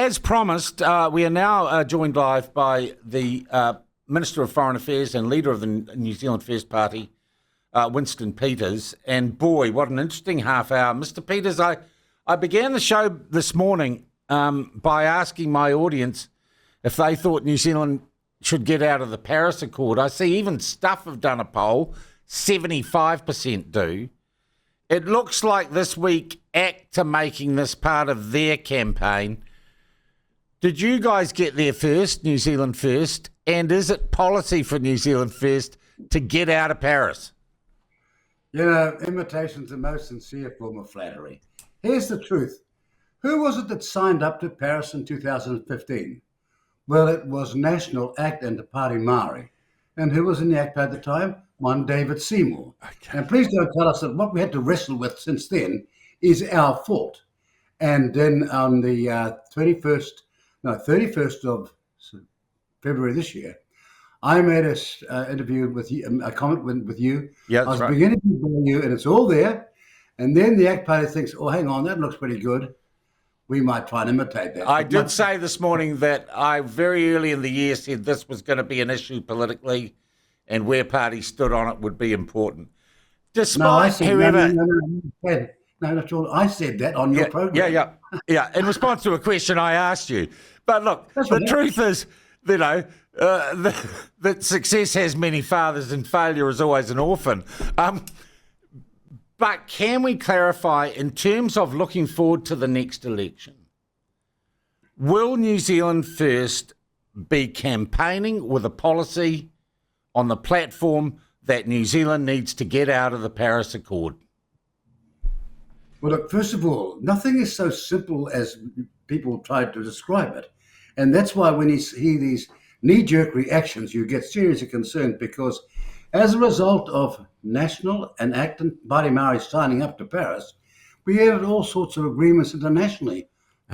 as promised, we are now joined live by the Minister of Foreign Affairs and leader of the New Zealand First Party, Winston Peters. And boy, what an interesting half hour. Mr. Peters, I began the show this morning by asking my audience if they thought New Zealand should get out of the Paris Accord. I see even Stuff have done a poll, 75% do. It looks like this week ACT are making this part of their campaign. Did you guys get there first, New Zealand First? And is it policy for New Zealand First to get out of Paris? You know, imitation's the most sincere form of flattery. Here's the truth. Who was it that signed up to Paris in 2015? Well, it was National ACT and the Party Maori. And who was in the ACT at the time? One David Seymour. Okay. And please don't tell us that what we had to wrestle with since then is our fault. And then on the 31st of February this year, I made an interview with you, a comment with you. Yeah, I was right. beginning to bore you, and it's all there. And then the ACT Party thinks, oh, hang on, that looks pretty good. We might try and imitate that. I did say this morning that I very early in the year said this was going to be an issue politically, and where parties stood on it would be important. Despite whoever... No, that's all. I said that on your program. Yeah. In response to a question I asked you. But look, truth is, you know, that success has many fathers and failure is always an orphan. But can we clarify, in terms of looking forward to the next election, will New Zealand First be campaigning with a policy on the platform that New Zealand needs to get out of the Paris Accord? Well, look, first of all, nothing is so simple as people try to describe it. And that's why when you hear these knee-jerk reactions, you get seriously concerned, because as a result of National and ACT and Party Maori signing up to Paris, we had all sorts of agreements internationally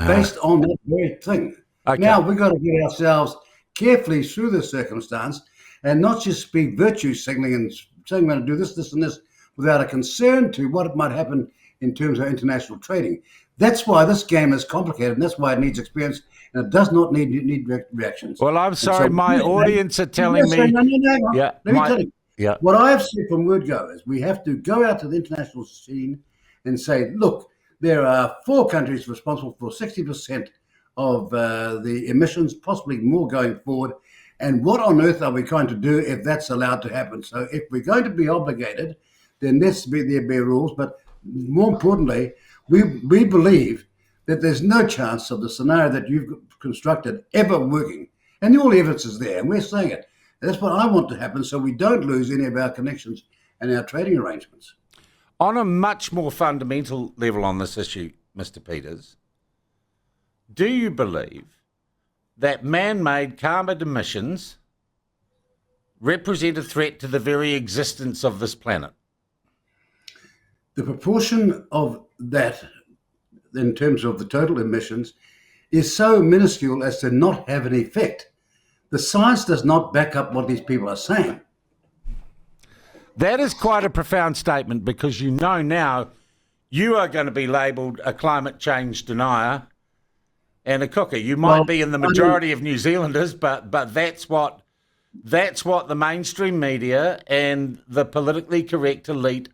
based on that very thing. Okay. Now, we've got to get ourselves carefully through this circumstance and not just be virtue signaling and saying we're going to do this, this, and this without a concern to what might happen in terms of international trading. That's why this game is complicated, and that's why it needs experience, and it does not need reactions. Well, I'm sorry, my audience are telling me... No. Yeah, Let me tell you. Yeah. What I've said from word go is we have to go out to the international scene and say, look, there are 4 countries responsible for 60% of the emissions, possibly more going forward. And what on earth are we going to do if that's allowed to happen? So if we're going to be obligated, then there be rules. But more importantly, we believe that there's no chance of the scenario that you've constructed ever working. And all the evidence is there, and we're saying it. That's what I want to happen, so we don't lose any of our connections and our trading arrangements. On a much more fundamental level on this issue, Mr. Peters, do you believe that man-made carbon emissions represent a threat to the very existence of this planet? The proportion of that, in terms of the total emissions, is so minuscule as to not have an effect. The science does not back up what these people are saying. That is quite a profound statement, because you know now you are going to be labelled a climate change denier and a cooker. You might be in the majority of New Zealanders, but that's what the mainstream media and the politically correct elite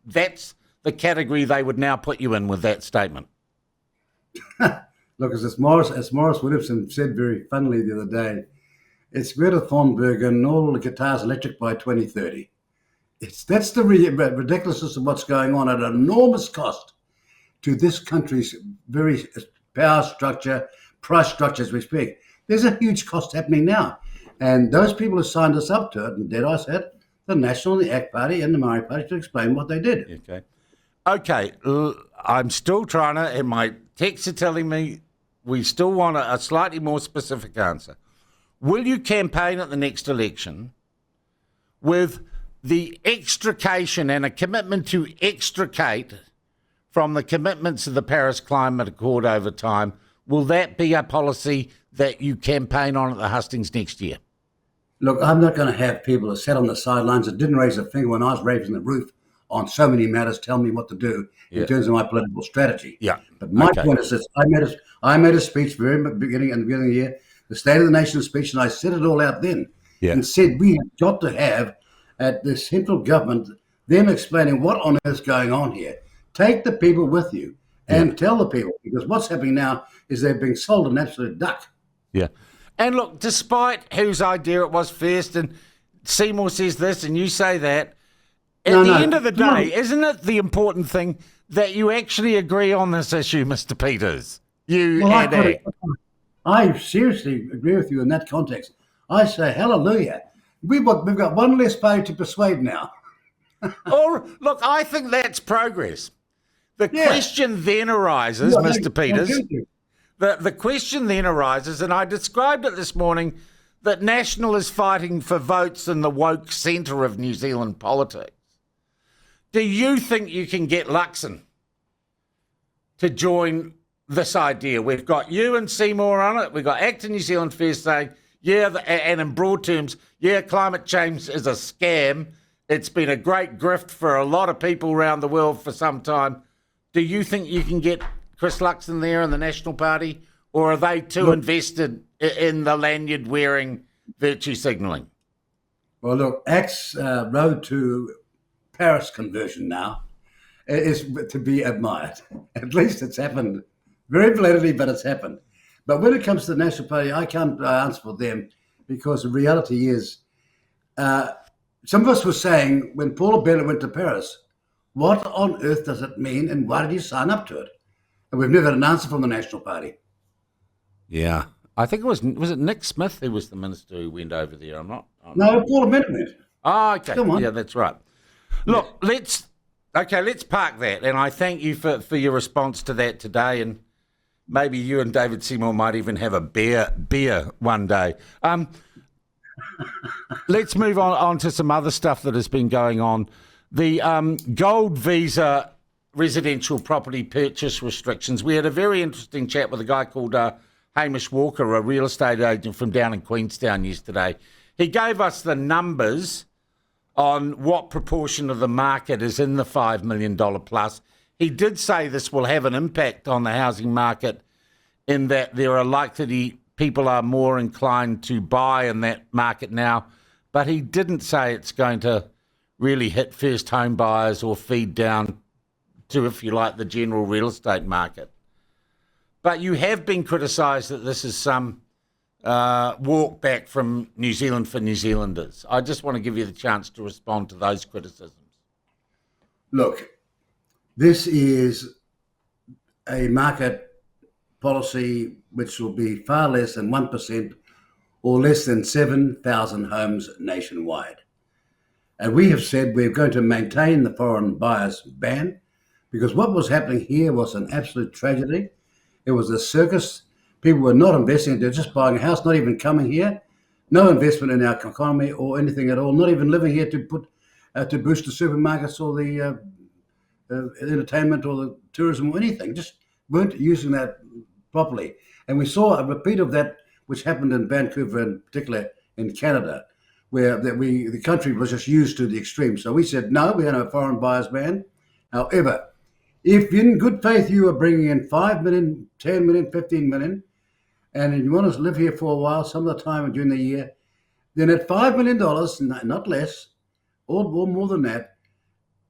that's the category they would now put you in with that statement. Look, as Morris Williamson said very funnily the other day, it's Greta Thunberg and all the guitars electric by 2030. That's the ridiculousness of what's going on at an enormous cost to this country's very power structure, price structure as we speak. There's a huge cost happening now. And those people who signed us up to it, and dare I say it, the National, the ACT Party and the Maori Party, to explain what they did. Okay. I'm still trying to, and my texts are telling me we still want a slightly more specific answer. Will you campaign at the next election with the extrication and a commitment to extricate from the commitments of the Paris Climate Accord over time? Will that be a policy that you campaign on at the hustings next year? Look, I'm not going to have people that sat on the sidelines that didn't raise a finger when I was raising the roof on so many matters, tell me what to do in terms of my political strategy. Yeah. But my point is this: I made a speech very beginning at the beginning of the year, the State of the Nation speech, and I said it all out then, and said we have got to have at the central government them explaining what on earth is going on here. Take the people with you and tell the people, because what's happening now is they're being sold an absolute duck. Yeah. And look, despite whose idea it was first, and Seymour says this and you say that, at the end of the day, isn't it the important thing that you actually agree on this issue, Mr. Peters? I seriously agree with you in that context. I say, hallelujah. We've got one less party to persuade now. Look, I think that's progress. The question then arises, Mr. Peters, the question then arises, and I described it this morning, that National is fighting for votes in the woke centre of New Zealand politics. Do you think you can get Luxon to join this idea? We've got you and Seymour on it. We've got Acting New Zealand First saying, and in broad terms, climate change is a scam. It's been a great grift for a lot of people around the world for some time. Do you think you can get Chris Luxon there in the National Party, or are they too invested in the lanyard-wearing virtue signalling? Well, look, ACT's road to Paris conversion now is to be admired. At least it's happened. Very blatantly, but it's happened. But when it comes to the National Party, I can't answer for them, because the reality is, some of us were saying when Paula Bennett went to Paris, what on earth does it mean and why did you sign up to it? And we've never had an answer from the National Party. Yeah. I think was it Nick Smith who was the minister who went over there? No, Paula Bennett went. Oh, okay. Come on. Yeah, that's right. Look, let's park that. And I thank you for your response to that today. And maybe you and David Seymour might even have a beer one day. Let's move on to some other stuff that has been going on. The gold visa residential property purchase restrictions. We had a very interesting chat with a guy called Hamish Walker, a real estate agent from down in Queenstown yesterday. He gave us the numbers on what proportion of the market is in the $5 million plus. He did say this will have an impact on the housing market in that there are likely people are more inclined to buy in that market now, but he didn't say it's going to really hit first home buyers or feed down to, if you like, the general real estate market. But you have been criticised that this is some walk back from New Zealand for New Zealanders. I just want to give you the chance to respond to those criticisms. Look, this is a market policy which will be far less than 1% or less than 7,000 homes nationwide. And we have said we're going to maintain the foreign buyers ban, because what was happening here was an absolute tragedy. It was a circus. People were not investing. They're just buying a house, not even coming here. No investment in our economy or anything at all, not even living here to boost the supermarkets or the entertainment or the tourism or anything. Just weren't using that properly. And we saw a repeat of that, which happened in Vancouver, in particular in Canada, where the country was just used to the extreme. So we said, no, we're going to have a foreign buyers ban. However, if in good faith you are bringing in 5 million, 10 million, 15 million, and you want to live here for a while, some of the time during the year, then at $5 million, not less, or more than that,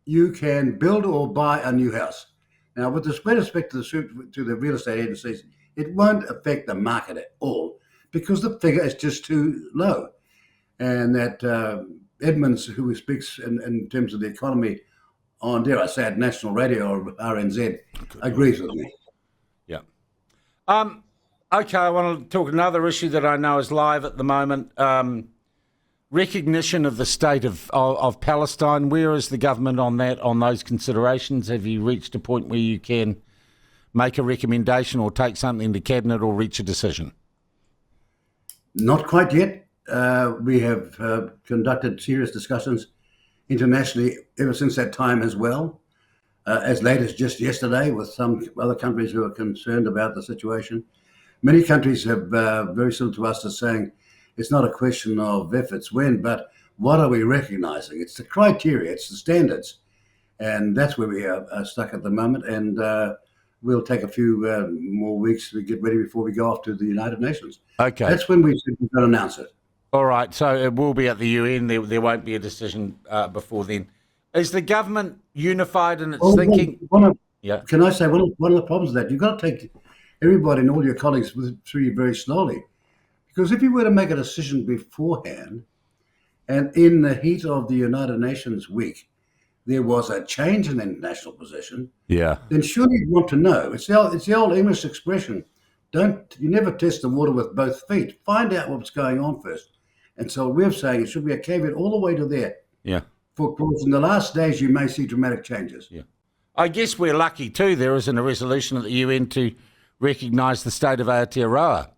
you can build or buy a new house. Now, with respect to the real estate agencies, it won't affect the market at all, because the figure is just too low. And that Edmonds, who speaks in terms of the economy on, dare I say it, national radio or RNZ, agrees with me. Yeah. Okay, I want to talk another issue that I know is live at the moment. Recognition of the state of Palestine. Where is the government on that, on those considerations? Have you reached a point where you can make a recommendation or take something to Cabinet or reach a decision? Not quite yet. We have conducted serious discussions internationally ever since that time as well, as late as just yesterday with some other countries who are concerned about the situation. Many countries have very similar to us are saying it's not a question of if, it's when, but what are we recognizing? It's the criteria, it's the standards. And that's where we are stuck at the moment. And we'll take a few more weeks to get ready before we go off to the United Nations. Okay. That's when we said we're going to announce it. All right. So it will be at the UN. There won't be a decision before then. Is the government unified in its thinking? Yeah. Can I say one of the problems with that, you've got to take everybody and all your colleagues through you very slowly. Because if you were to make a decision beforehand, and in the heat of the United Nations week, there was a change in the international position, Yeah. then surely you'd want to know. It's the old English expression, you never test the water with both feet. Find out what's going on first. And so we're saying it should be a caveat all the way to there. Yeah. Because in the last days, you may see dramatic changes. Yeah. I guess we're lucky too. There isn't a resolution at the UN to recognise the state of Aotearoa.